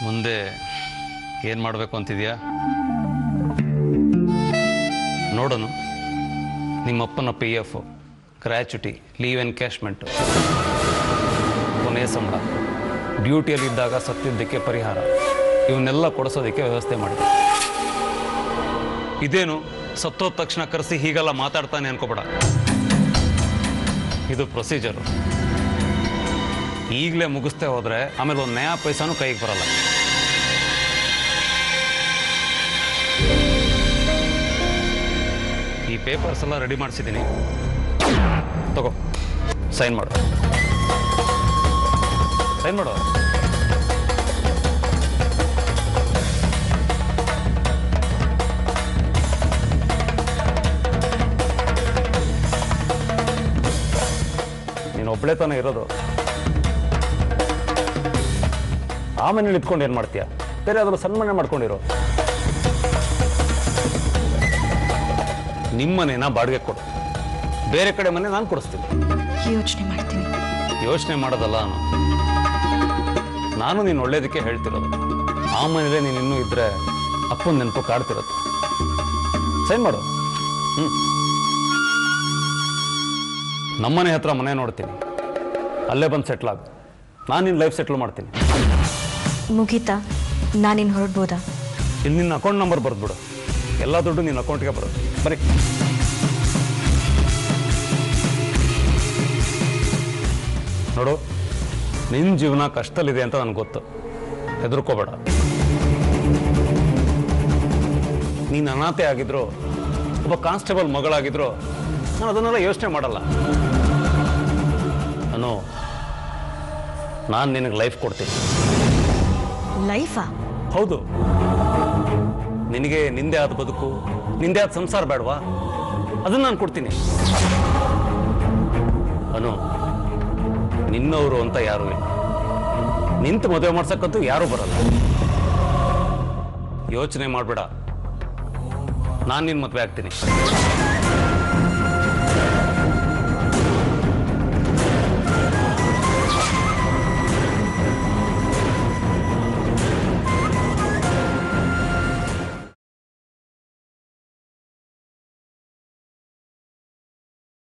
ಮುಂದೆ ಏನು ಮಾಡಬೇಕು ಅಂತಿದೆಯಾ ನೋಡೋಣ. ನಿಮ್ಮಪ್ಪನ PF, ಗ್ರ್ಯಾಚ್ಯುಟಿ, ಲೀವ್ ಎನ್ಕ್ಯಾಶ್ಮೆಂಟು, ಕೊನೆಯ ಸಂಬಳ, ಡ್ಯೂಟಿಯಲ್ಲಿದ್ದಾಗ ಸತ್ತಿದ್ದಕ್ಕೆ ಪರಿಹಾರ, ಇವನ್ನೆಲ್ಲ ಕೊಡಿಸೋದಕ್ಕೆ ವ್ಯವಸ್ಥೆ ಮಾಡಿ. ಇದೇನು ಸತ್ತೋದ ತಕ್ಷಣ ಕರೆಸಿ ಹೀಗೆಲ್ಲ ಮಾತಾಡ್ತಾನೆ ಅನ್ಕೋಬೇಡ. ಇದು ಪ್ರೊಸೀಜರು. ಈಗಲೇ ಮುಗಿಸ್ತೇ ಹೋದರೆ ಆಮೇಲೆ ಒಂದು ನಯಾ ಪೈಸಾನು ಕೈಗೆ ಬರಲ್ಲ. ಈ ಪೇಪರ್ಸ್ ಎಲ್ಲ ರೆಡಿ ಮಾಡಿಸಿದ್ದೀನಿ, ತಗೋ, ಸೈನ್ ಮಾಡು. ಸೈನ್ ಮಾಡು. ನೀನು ಒಬ್ಬಳೇ ತಾನೇ ಇರೋದು. ಆ ಮನೇಲಿ ಇಟ್ಕೊಂಡು ಏನು ಮಾಡ್ತೀಯ? ಬೇರೆ ಯಾವ್ದಾದ್ರು ಸಣ್ಣ ಮನೆ ಮಾಡ್ಕೊಂಡಿರೋ. ನಿಮ್ಮ ಮನೇನ ಬಾಡಿಗೆ ಕೊಡು, ಬೇರೆ ಕಡೆ ಮನೆ ನಾನು ಕೊಡಿಸ್ತೀನಿ. ಯೋಚನೆ ಮಾಡ್ತೀನಿ. ಯೋಚನೆ ಮಾಡೋದಲ್ಲ ನಾನು ನೀನು ಒಳ್ಳೇದಕ್ಕೆ ಹೇಳ್ತಿರೋದು. ಆ ಮನೇಲೆ ನೀನು ಇನ್ನೂ ಇದ್ರೆ ಅಪ್ಪನ ನೆನಪು ಕಾಡ್ತಿರೋದು. ಸೈನ್ ಮಾಡು. ನಮ್ಮನೆ ಹತ್ರ ಮನೆ ನೋಡ್ತೀನಿ, ಅಲ್ಲೇ ಬಂದು ಸೆಟ್ಲ್ ಆಗು. ನಾನು ನಿನ್ನ ಲೈಫ್ ಸೆಟ್ಲ್ ಮಾಡ್ತೀನಿ. ಮುಗೀತಾ? ನಾನಿನ್ನು ಹೊರಡ್ಬೋದಾ? ಇಲ್ಲಿ ನಿನ್ನ ಅಕೌಂಟ್ ನಂಬರ್ ಬರೆದ್ಬಿಡು, ಎಲ್ಲ ದುಡ್ಡು ನಿನ್ನ ಅಕೌಂಟ್ಗೆ ಬರೋದು. ಬರೀ ನೋಡು, ನಿನ್ನ ಜೀವನ ಕಷ್ಟದಲ್ಲಿದೆ ಅಂತ ನನಗೆ ಗೊತ್ತು. ಹೆದರ್ಕೋಬೇಡ. ನೀನು ಅನಾಥೆ ಆಗಿದ್ರು, ಒಬ್ಬ ಕಾನ್ಸ್ಟೇಬಲ್ ಮಗಳಾಗಿದ್ರು, ನಾನು ಅದನ್ನೆಲ್ಲ ಯೋಚನೆ ಮಾಡಲ್ಲ. ನಾನು ನಿನಗೆ ಲೈಫ್ ಕೊಡ್ತೀನಿ. ಲೈಫಾ? ಹೌದು. ನಿನಗೆ ನಿಂದೆ ಆದ ಬದುಕು, ನಿಂದೆ ಆದ ಸಂಸಾರ ಬೇಡವಾ? ಅದನ್ನು ನಾನು ಕೊಡ್ತೀನಿ. ನಿನ್ನವರು ಅಂತ ಯಾರೂ ಇಲ್ಲ. ನಿಂತು ಮದುವೆ ಮಾಡ್ಸಕ್ಕಂತೂ ಯಾರೂ ಬರಲ್ಲ. ಯೋಚನೆ ಮಾಡಬೇಡ, ನಾನು ನಿನ್ನ ಮದುವೆ ಆಗ್ತೀನಿ.